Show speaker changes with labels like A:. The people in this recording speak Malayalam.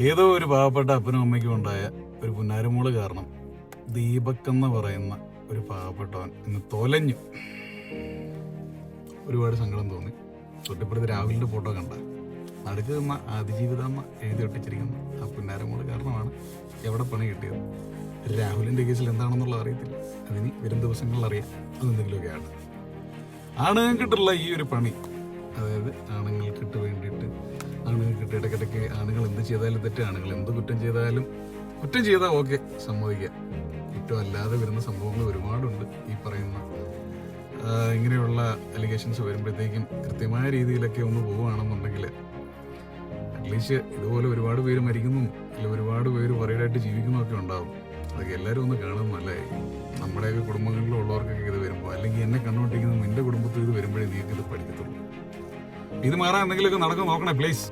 A: ഏതോ ഒരു പാവപ്പെട്ട അപ്പനും അമ്മയ്ക്കും ഉണ്ടായ ഒരു പുന്നാരമോള് കാരണം ദീപക് എന്ന് പറയുന്ന ഒരു പാവപ്പെട്ടവൻ ഇന്ന് തൊലഞ്ഞു. ഒരുപാട് സങ്കടം തോന്നി. തൊട്ടിപ്പുറത്ത് രാഹുലിൻ്റെ ഫോട്ടോ കണ്ട നടുക്ക് നിന്ന അതിജീവിതം എഴുതി ഒട്ടിച്ചിരിക്കുന്ന ആ പുന്നാരമോള് കാരണമാണ് എവിടെ പണി കിട്ടിയത്. രാഹുലിൻ്റെ കേസിൽ എന്താണെന്നുള്ളത് അറിയത്തില്ല. അതിന് വരും ദിവസങ്ങളിൽ അറിയാം. അതെന്തെങ്കിലുമൊക്കെയാണ് ആണുങ്ങൾക്കിട്ടുള്ള ഈ ഒരു പണി. അതായത് ആണുങ്ങൾക്കിട്ട് വേണ്ടിയിട്ട് ആണുങ്ങൾക്കിട്ട് ഇടയ്ക്കിടയ്ക്ക് ആണുങ്ങൾ എന്ത് ചെയ്താലും തെറ്റ്, ആണുങ്ങൾ എന്ത് കുറ്റം ചെയ്താലും കുറ്റം ചെയ്താൽ ഓക്കെ സമ്മതിക്കുക. കുറ്റം അല്ലാതെ വരുന്ന സംഭവങ്ങൾ ഒരുപാടുണ്ട്. ഈ പറയുന്ന ഇങ്ങനെയുള്ള അലിഗേഷൻസ് വരുമ്പോഴത്തേക്കും കൃത്യമായ രീതിയിലൊക്കെ ഒന്ന് പോവുകയാണെന്നുണ്ടെങ്കിൽ അറ്റ്ലീസ്റ്റ് ഇതുപോലെ ഒരുപാട് പേര് മരിക്കുന്നു, അല്ലെങ്കിൽ ഒരുപാട് പേര് വറീഡായിട്ട് ജീവിക്കുന്നതൊക്കെ ഉണ്ടാകും. അതൊക്കെ എല്ലാവരും ഒന്ന് കാണുന്നത് നല്ലതായിരിക്കും. നമ്മുടെയൊക്കെ കുടുംബങ്ങളിലുള്ളവർക്കൊക്കെ ഇത് വരുമ്പോൾ, അല്ലെങ്കിൽ എന്നെ കണ്ടുകൊണ്ടിരിക്കുന്ന നിന്റെ കുടുംബത്തിൽ ഇത് വരുമ്പോഴേ നീക്ക് ഇത് പഠിക്കത്തുള്ളൂ. ഇത് മാറാൻ എന്തെങ്കിലുമൊക്കെ നടക്കാൻ നോക്കണേ പ്ലീസ്.